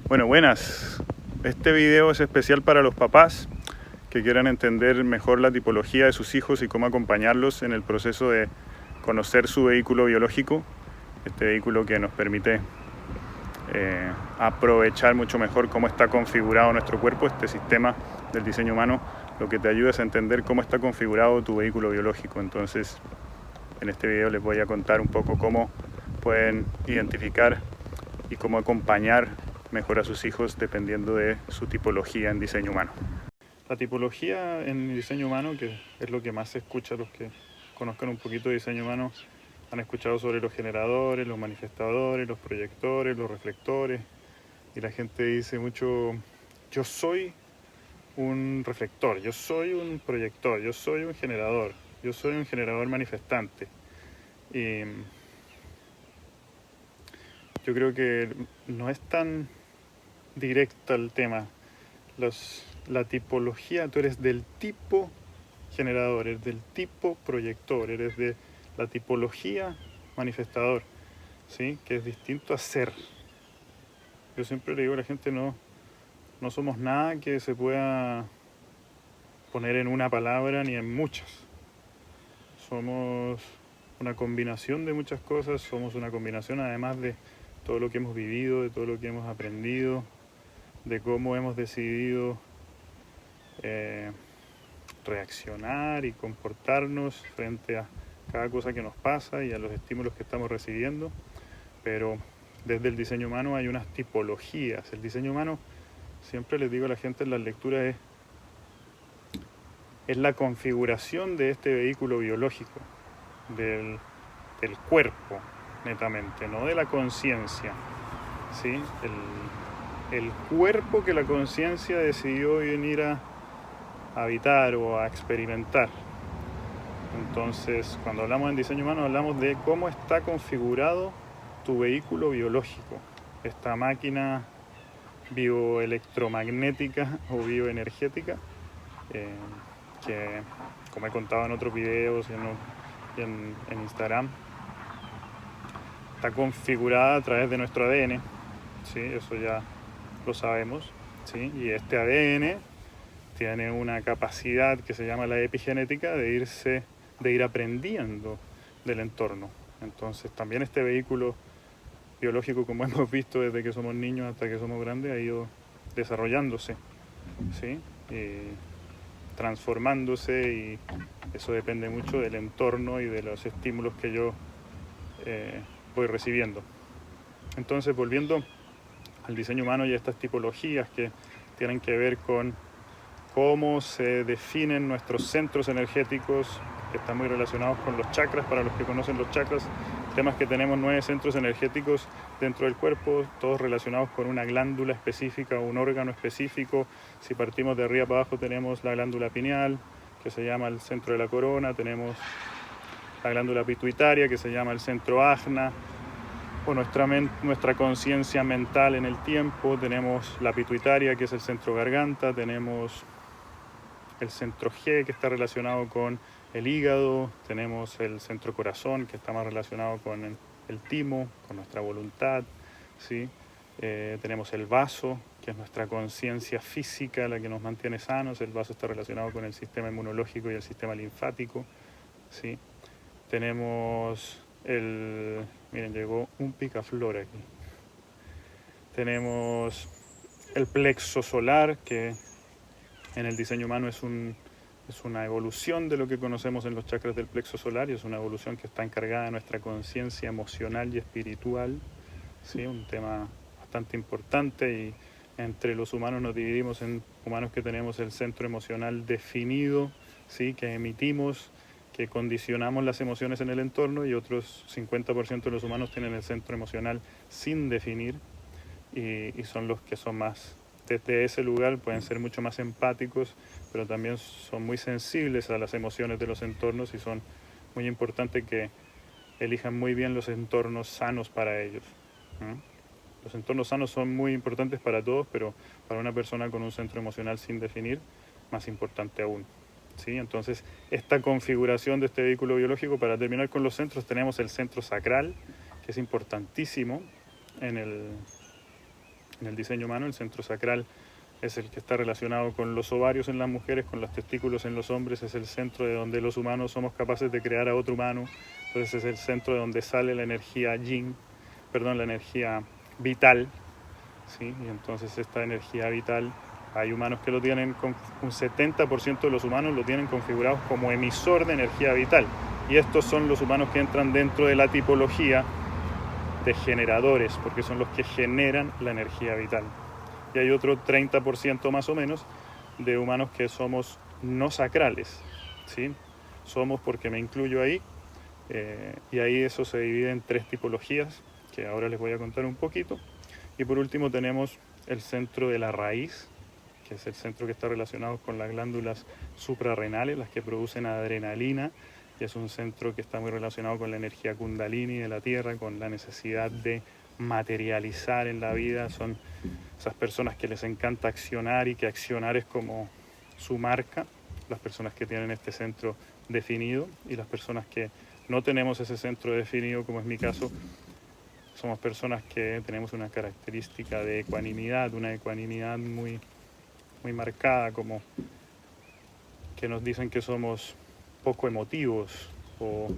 Bueno, buenas. Este video es especial para los papás que quieran entender mejor la tipología de sus hijos y cómo acompañarlos en el proceso de conocer su vehículo biológico, este vehículo que nos permite aprovechar mucho mejor cómo está configurado nuestro cuerpo. Este sistema del diseño humano lo que te ayuda es a entender cómo está configurado tu vehículo biológico. Entonces, en este video les voy a contar un poco cómo pueden identificar y cómo acompañar mejor a sus hijos dependiendo de su tipología en diseño humano. La tipología en diseño humano, que es lo que más se escucha, los que conozcan un poquito de diseño humano han escuchado sobre los generadores, los manifestadores, los proyectores, los reflectores, y la gente dice mucho: yo soy un reflector, yo soy un proyector, yo soy un generador manifestante. Y yo creo que no es tan directa el tema. La tipología, tú eres del tipo generador, eres del tipo proyector, eres de la tipología manifestador, ¿sí? Que es distinto a ser. Yo siempre le digo a la gente, no somos nada que se pueda poner en una palabra ni en muchas. Somos una combinación de muchas cosas, somos una combinación además de todo lo que hemos vivido, de todo lo que hemos aprendido, de cómo hemos decidido reaccionar y comportarnos frente a cada cosa que nos pasa y a los estímulos que estamos recibiendo. Pero desde el diseño humano hay unas tipologías. El diseño humano, siempre les digo a la gente en las lecturas, es la configuración de este vehículo biológico, del cuerpo netamente, no de la conciencia, ¿sí? El cuerpo que la conciencia decidió venir a habitar o a experimentar. Entonces, cuando hablamos en diseño humano, hablamos de cómo está configurado tu vehículo biológico, esta máquina bioelectromagnética o bioenergética, que, como he contado en otros videos y en Instagram, está configurada a través de nuestro ADN, ¿sí? Eso ya lo sabemos, ¿sí? Y este ADN tiene una capacidad que se llama la epigenética de ir aprendiendo del entorno. Entonces también este vehículo biológico, como hemos visto desde que somos niños hasta que somos grandes, ha ido desarrollándose, ¿sí? Transformándose, y eso depende mucho del entorno y de los estímulos que yo voy recibiendo. Entonces, volviendo al diseño humano y a estas tipologías que tienen que ver con cómo se definen nuestros centros energéticos, que están muy relacionados con los chakras. Para los que conocen los chakras, temas que tenemos 9 centros energéticos dentro del cuerpo, todos relacionados con una glándula específica o un órgano específico. Si partimos de arriba para abajo, tenemos la glándula pineal, que se llama el centro de la corona, tenemos la glándula pituitaria, que se llama el centro ajna, o nuestra conciencia mental en el tiempo. Tenemos la pituitaria, que es el centro garganta, tenemos el centro G, que está relacionado con el hígado, tenemos el centro corazón, que está más relacionado con el timo, con nuestra voluntad, ¿sí? Tenemos el vaso, que es nuestra conciencia física, la que nos mantiene sanos. El vaso está relacionado con el sistema inmunológico y el sistema linfático, ¿sí? Tenemos miren, llegó un picaflor aquí. Tenemos el plexo solar, que en el diseño humano es una evolución de lo que conocemos en los chakras del plexo solar, y es una evolución que está encargada de nuestra conciencia emocional y espiritual, ¿sí? Un tema bastante importante, y entre los humanos nos dividimos en humanos que tenemos el centro emocional definido, ¿sí? Que emitimos, que condicionamos las emociones en el entorno, y otros 50% de los humanos tienen el centro emocional sin definir, y son los que son más, desde ese lugar pueden ser mucho más empáticos, pero también son muy sensibles a las emociones de los entornos, y son muy importantes que elijan muy bien los entornos sanos para ellos. Los entornos sanos son muy importantes para todos, pero para una persona con un centro emocional sin definir, más importante aún, ¿sí? Entonces, esta configuración de este vehículo biológico, para terminar con los centros, tenemos el centro sacral, que es importantísimo en En el diseño humano, el centro sacral es el que está relacionado con los ovarios en las mujeres, con los testículos en los hombres, es el centro de donde los humanos somos capaces de crear a otro humano, entonces es el centro de donde sale la energía la energía vital, ¿sí? Y entonces esta energía vital, hay humanos que lo tienen, un 70% de los humanos lo tienen configurados como emisor de energía vital, y estos son los humanos que entran dentro de la tipología de generadores, porque son los que generan la energía vital. Y hay otro 30% más o menos de humanos que somos no sacrales, ¿sí? Somos porque me incluyo ahí, y ahí eso se divide en 3 tipologías, que ahora les voy a contar un poquito. Y por último tenemos el centro de la raíz, que es el centro que está relacionado con las glándulas suprarrenales, las que producen adrenalina, y es un centro que está muy relacionado con la energía kundalini de la tierra, con la necesidad de materializar en la vida. Son esas personas que les encanta accionar y que accionar es como su marca, las personas que tienen este centro definido, y las personas que no tenemos ese centro definido, como es mi caso, somos personas que tenemos una característica de ecuanimidad, una ecuanimidad muy, muy marcada, como que nos dicen que somos poco emotivos o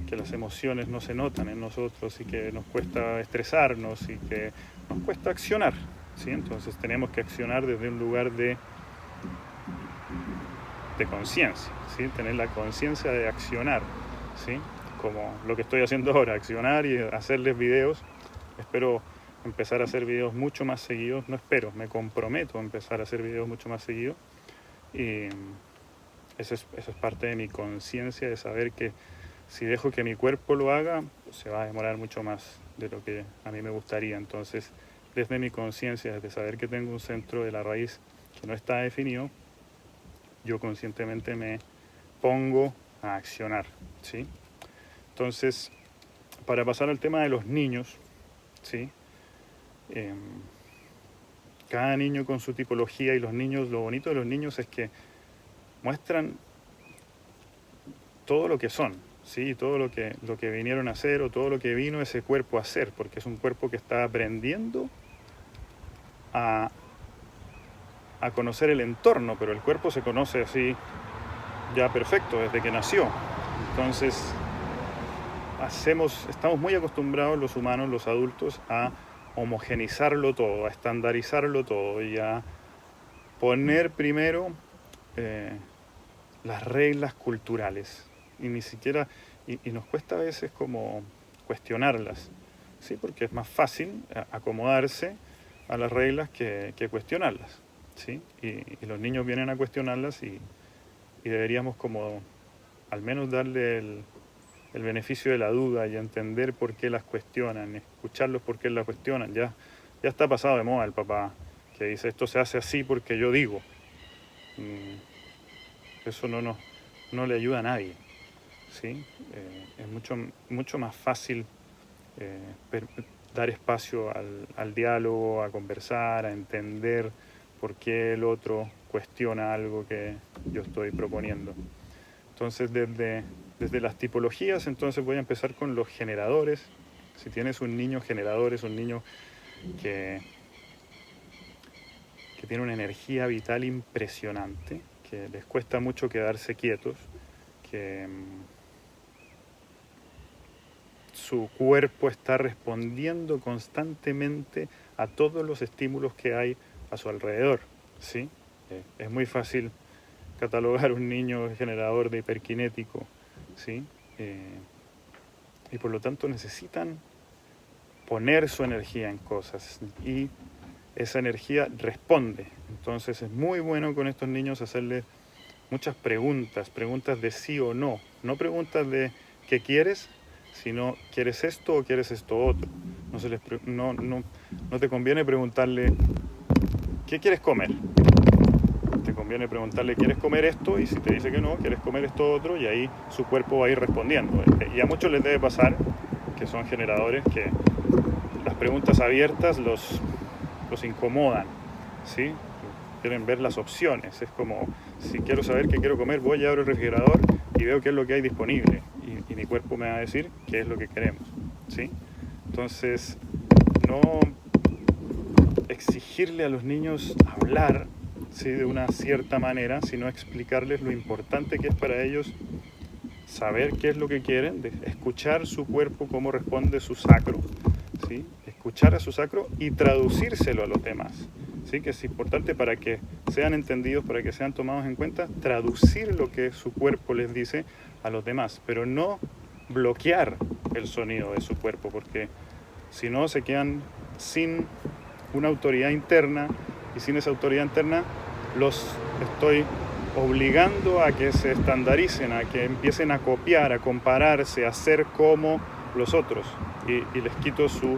que las emociones no se notan en nosotros y que nos cuesta estresarnos y que nos cuesta accionar, ¿sí? Entonces tenemos que accionar desde un lugar de conciencia, ¿sí? Tener la conciencia de accionar, ¿sí? Como lo que estoy haciendo ahora, accionar y hacerles videos. Espero empezar a hacer videos mucho más seguidos, no espero, me comprometo a empezar a hacer videos mucho más seguidos, y eso es parte de mi conciencia, de saber que si dejo que mi cuerpo lo haga, pues se va a demorar mucho más de lo que a mí me gustaría. Entonces, desde mi conciencia, desde saber que tengo un centro de la raíz que no está definido, yo conscientemente me pongo a accionar, ¿sí? Entonces, para pasar al tema de los niños, ¿sí? Cada niño con su tipología, y los niños, lo bonito de los niños es que muestran todo lo que son, ¿sí? Todo lo que vinieron a hacer, o todo lo que vino ese cuerpo a hacer, porque es un cuerpo que está aprendiendo a conocer el entorno, pero el cuerpo se conoce así ya perfecto desde que nació. Entonces estamos muy acostumbrados los humanos, los adultos, a homogenizarlo todo, a estandarizarlo todo y a poner primero las reglas culturales, y ni siquiera y nos cuesta a veces como cuestionarlas, ¿sí? Porque es más fácil acomodarse a las reglas que cuestionarlas, ¿sí? Y los niños vienen a cuestionarlas, y deberíamos como al menos darle el beneficio de la duda y entender por qué las cuestionan, escucharlos por qué las cuestionan. Ya está pasado de moda el papá que dice esto se hace así porque yo digo. Eso no le ayuda a nadie, ¿sí? Es mucho más fácil dar espacio al diálogo, a conversar, a entender por qué el otro cuestiona algo que yo estoy proponiendo. Entonces, desde las tipologías, entonces voy a empezar con los generadores. Si tienes un niño generador, es un niño que tiene una energía vital impresionante, que les cuesta mucho quedarse quietos, que su cuerpo está respondiendo constantemente a todos los estímulos que hay a su alrededor, ¿sí? Es muy fácil catalogar un niño generador de hiperkinético, ¿sí? Y por lo tanto necesitan poner su energía en cosas, y esa energía responde. Entonces es muy bueno con estos niños hacerles muchas preguntas de sí o no preguntas de ¿qué quieres?, sino ¿quieres esto o quieres esto otro? No te conviene preguntarle ¿qué quieres comer? Te conviene preguntarle ¿quieres comer esto? Y si te dice que no, ¿quieres comer esto otro? Y ahí su cuerpo va a ir respondiendo. Y a muchos les debe pasar, que son generadores, que las preguntas abiertas los incomodan, ¿sí? Quieren ver las opciones. Es como, si quiero saber qué quiero comer, voy a abrir el refrigerador y veo qué es lo que hay disponible, y mi cuerpo me va a decir qué es lo que queremos, ¿sí? Entonces, no exigirle a los niños hablar, ¿sí?, de una cierta manera, sino explicarles lo importante que es para ellos saber qué es lo que quieren, de escuchar su cuerpo, cómo responde su sacro, ¿sí?, escuchar a su sacro y traducírselo a los demás, ¿sí?, que es importante para que sean entendidos, para que sean tomados en cuenta, traducir lo que su cuerpo les dice a los demás, pero no bloquear el sonido de su cuerpo, porque si no se quedan sin una autoridad interna, y sin esa autoridad interna los estoy obligando a que se estandaricen, a que empiecen a copiar, a compararse, a ser como los otros, y les quito su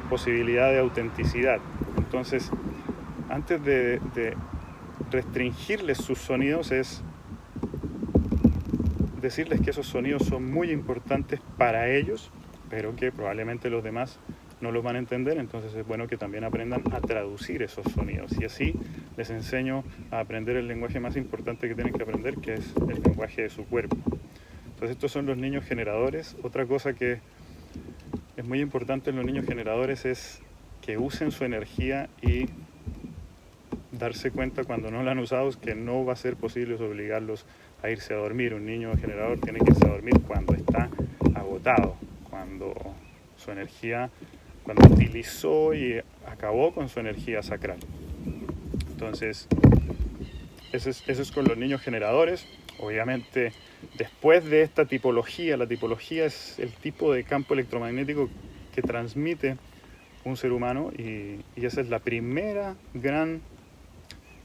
posibilidad de autenticidad. Entonces, antes de restringirles sus sonidos, es decirles que esos sonidos son muy importantes para ellos, pero que probablemente los demás no los van a entender. Entonces es bueno que también aprendan a traducir esos sonidos, y así les enseño a aprender el lenguaje más importante que tienen que aprender, que es el lenguaje de su cuerpo. Entonces estos son los niños generadores. Otra cosa que es muy importante en los niños generadores es que usen su energía y darse cuenta cuando no la han usado, es que no va a ser posible obligarlos a irse a dormir. Un niño generador tiene que irse a dormir cuando está agotado, cuando su energía, cuando utilizó y acabó con su energía sacral. Entonces, eso es con los niños generadores. Obviamente, después de esta tipología, la tipología es el tipo de campo electromagnético que transmite un ser humano, y esa es la primera gran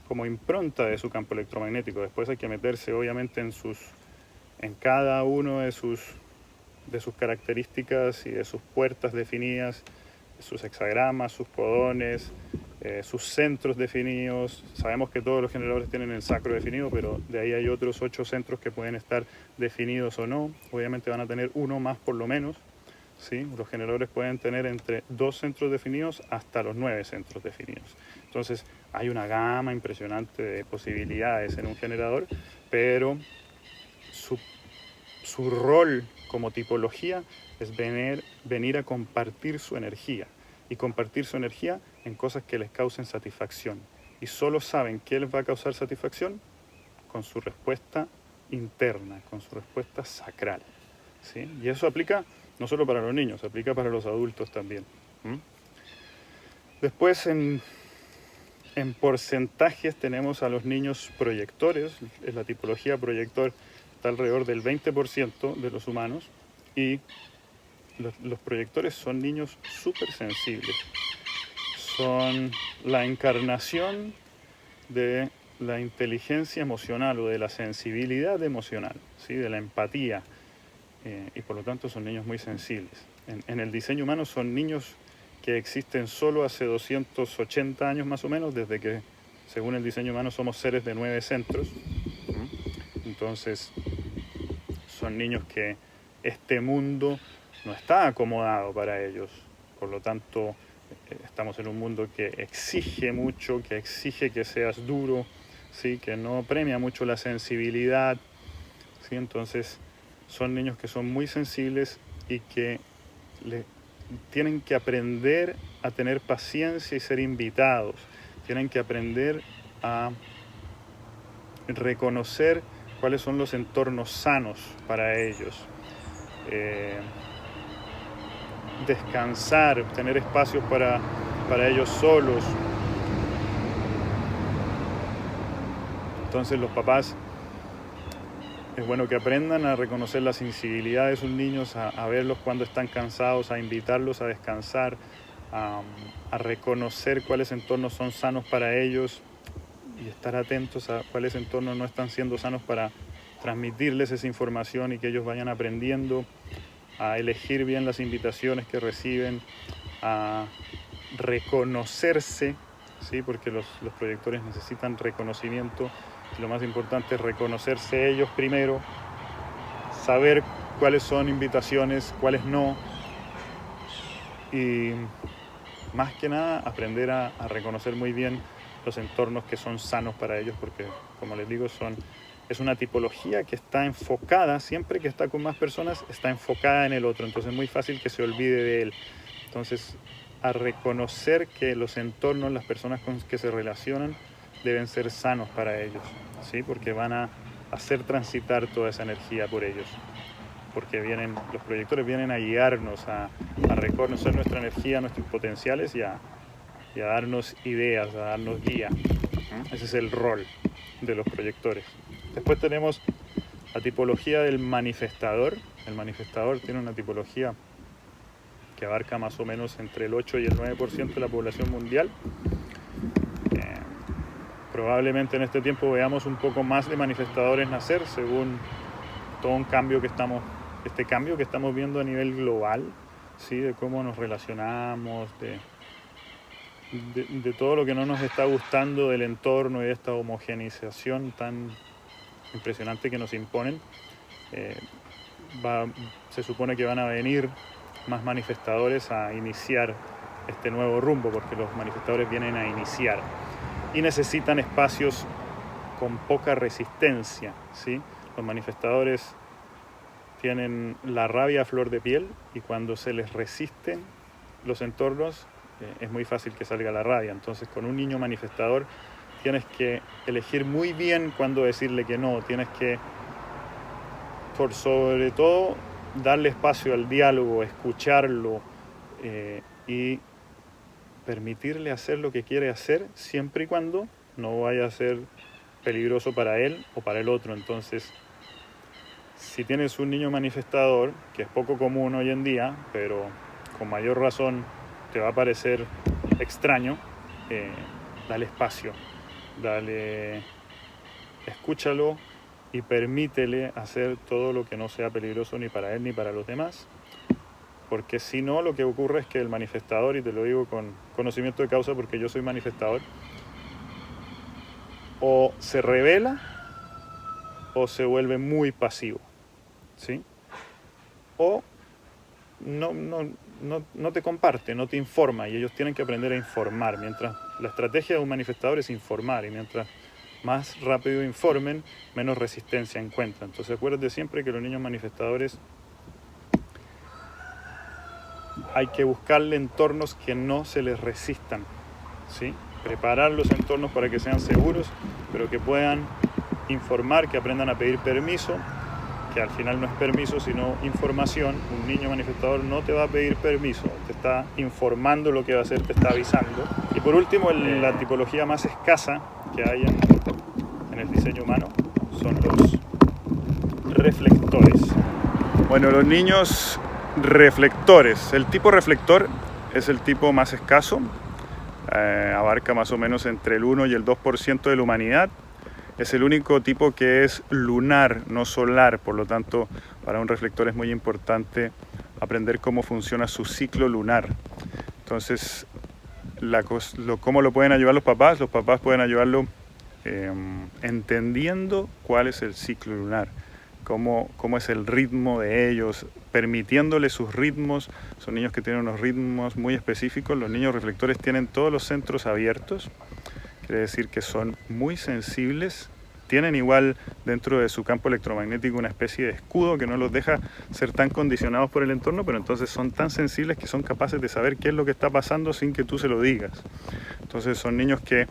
como impronta de su campo electromagnético. Después hay que meterse obviamente en cada uno de sus características y de sus puertas definidas, sus hexagramas, sus codones, sus centros definidos. Sabemos que todos los generadores tienen el sacro definido, pero de ahí hay otros 8 centros que pueden estar definidos o no. Obviamente van a tener uno más por lo menos, ¿sí? Los generadores pueden tener entre 2 centros definidos hasta los 9 centros definidos. Entonces hay una gama impresionante de posibilidades en un generador, pero su rol como tipología es venir a compartir su energía, y compartir su energía en cosas que les causen satisfacción. Y solo saben qué les va a causar satisfacción con su respuesta interna, con su respuesta sacral, ¿sí? Y eso aplica no solo para los niños, aplica para los adultos también. Después, en porcentajes, tenemos a los niños proyectores. En la tipología proyector está alrededor del 20% de los humanos, y los proyectores son niños súper sensibles. Son la encarnación de la inteligencia emocional o de la sensibilidad emocional, ¿sí?, de la empatía, y por lo tanto son niños muy sensibles. En el diseño humano son niños que existen solo hace 280 años más o menos, desde que, según el diseño humano, somos seres de 9 centros. Entonces son niños que este mundo no está acomodado para ellos, por lo tanto estamos en un mundo que exige mucho, que exige que seas duro, ¿sí?, que no premia mucho la sensibilidad, ¿sí? Entonces son niños que son muy sensibles y que tienen que aprender a tener paciencia y ser invitados, tienen que aprender a reconocer cuáles son los entornos sanos para ellos, descansar, tener espacios para ellos solos. Entonces los papás, es bueno que aprendan a reconocer la sensibilidad de sus niños, a verlos cuando están cansados, a invitarlos a descansar, a reconocer cuáles entornos son sanos para ellos y estar atentos a cuáles entornos no están siendo sanos, para transmitirles esa información y que ellos vayan aprendiendo a elegir bien las invitaciones que reciben, a reconocerse, ¿sí?, porque los proyectores necesitan reconocimiento. Lo más importante es reconocerse ellos primero, saber cuáles son invitaciones, cuáles no, y más que nada aprender a reconocer muy bien los entornos que son sanos para ellos, porque, como les digo, es una tipología que está enfocada, siempre que está con más personas, está enfocada en el otro, entonces es muy fácil que se olvide de él. Entonces a reconocer que los entornos, las personas con que se relacionan, deben ser sanos para ellos, ¿sí? Porque van a hacer transitar toda esa energía por ellos. Porque los proyectores vienen a guiarnos, a reconocer nuestra energía, nuestros potenciales y a darnos ideas, a darnos guía. Ese es el rol de los proyectores. Después tenemos la tipología del manifestador. El manifestador tiene una tipología que abarca más o menos entre el 8 y el 9% de la población mundial. Probablemente en este tiempo veamos un poco más de manifestadores nacer según todo un cambio que estamos viendo a nivel global, ¿sí? De cómo nos relacionamos, de todo lo que no nos está gustando del entorno y de esta homogeneización tan impresionante que nos imponen. Se supone que van a venir más manifestadores a iniciar este nuevo rumbo, porque los manifestadores vienen a iniciar y necesitan espacios con poca resistencia, ¿sí? Los manifestadores tienen la rabia a flor de piel y cuando se les resisten los entornos es muy fácil que salga la rabia. Entonces, con un niño manifestador tienes que elegir muy bien cuándo decirle que no. Tienes que, por sobre todo, darle espacio al diálogo, escucharlo y permitirle hacer lo que quiere hacer, siempre y cuando no vaya a ser peligroso para él o para el otro. Entonces, si tienes un niño manifestador, que es poco común hoy en día, pero con mayor razón te va a parecer extraño, dale espacio, escúchalo y permítele hacer todo lo que no sea peligroso ni para él ni para los demás, porque si no, lo que ocurre es que el manifestador, y te lo digo con conocimiento de causa porque yo soy manifestador, o se revela o se vuelve muy pasivo, ¿sí? O no te comparte, no te informa, y ellos tienen que aprender a informar. Mientras la estrategia de un manifestador es informar, y mientras más rápido informen, menos resistencia encuentran. Entonces acuérdate siempre que los niños manifestadores hay que buscarle entornos que no se les resistan, ¿sí? Preparar los entornos para que sean seguros, pero que puedan informar, que aprendan a pedir permiso, que al final no es permiso sino información. Un niño manifestador no te va a pedir permiso, te está informando lo que va a hacer, te está avisando. Y por último, la tipología más escasa que hay en el diseño humano son los reflectores. Bueno, los niños reflectores. El tipo reflector es el tipo más escaso, abarca más o menos entre el 1 y el 2% de la humanidad. Es el único tipo que es lunar, no solar, por lo tanto para un reflector es muy importante aprender cómo funciona su ciclo lunar. Entonces, ¿cómo lo pueden ayudar los papás? Los papás pueden ayudarlo entendiendo cuál es el ciclo lunar, cómo es el ritmo de ellos, permitiéndoles sus ritmos. Son niños que tienen unos ritmos muy específicos. Los niños reflectores tienen todos los centros abiertos. Quiere decir que son muy sensibles, tienen igual dentro de su campo electromagnético una especie de escudo que no los deja ser tan condicionados por el entorno, pero entonces son tan sensibles que son capaces de saber qué es lo que está pasando sin que tú se lo digas. Entonces son niños que,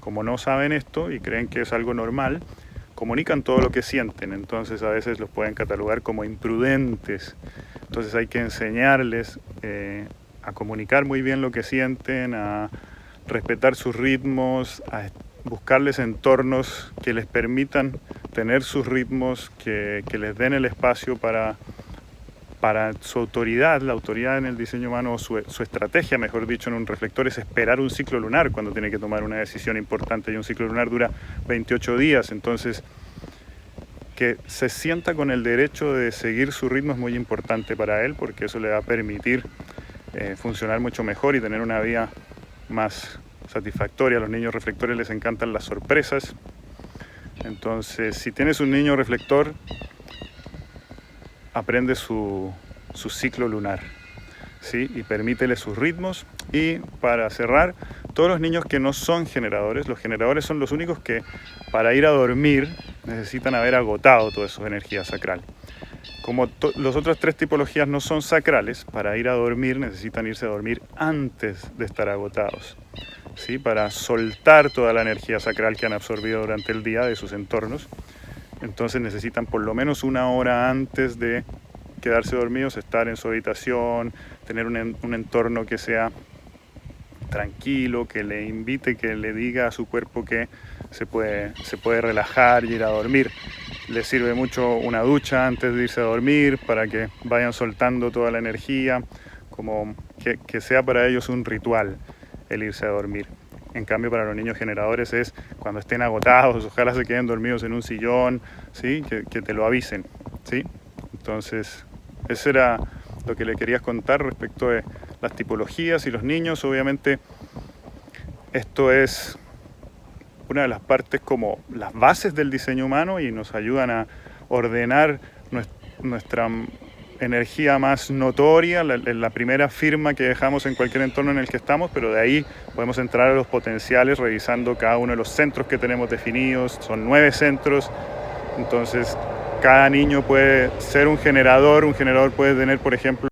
como no saben esto y creen que es algo normal, comunican todo lo que sienten. Entonces a veces los pueden catalogar como imprudentes. Entonces hay que enseñarles a comunicar muy bien lo que sienten, a respetar sus ritmos, a buscarles entornos que les permitan tener sus ritmos, que les den el espacio para su autoridad. La autoridad en el diseño humano, su estrategia, mejor dicho, en un reflector es esperar un ciclo lunar cuando tiene que tomar una decisión importante, y un ciclo lunar dura 28 días, entonces que se sienta con el derecho de seguir su ritmo es muy importante para él, porque eso le va a permitir funcionar mucho mejor y tener una vida más satisfactoria. A los niños reflectores les encantan las sorpresas. Entonces, si tienes un niño reflector, aprende su ciclo lunar, ¿sí? Y permítele sus ritmos. Y para cerrar, todos los niños que no son generadores, los generadores son los únicos que para ir a dormir necesitan haber agotado toda su energía sacral. Como las otras tres tipologías no son sacrales, para ir a dormir necesitan irse a dormir antes de estar agotados, ¿sí? Para soltar toda la energía sacral que han absorbido durante el día de sus entornos. Entonces necesitan por lo menos 1 hora antes de quedarse dormidos, estar en su habitación, tener un entorno que sea tranquilo, que le invite, que le diga a su cuerpo que se puede relajar y ir a dormir. Les sirve mucho una ducha antes de irse a dormir para que vayan soltando toda la energía, como que sea para ellos un ritual el irse a dormir. En cambio, para los niños generadores es cuando estén agotados, ojalá se queden dormidos en un sillón, ¿sí? Que te lo avisen, ¿sí? Entonces, eso era lo que le querías contar respecto de las tipologías y los niños. Obviamente, esto es una de las partes como las bases del diseño humano y nos ayudan a ordenar nuestra energía más notoria, la primera firma que dejamos en cualquier entorno en el que estamos, pero de ahí podemos entrar a los potenciales revisando cada uno de los centros que tenemos definidos. Son 9 centros, entonces cada niño puede ser un generador puede tener, por ejemplo,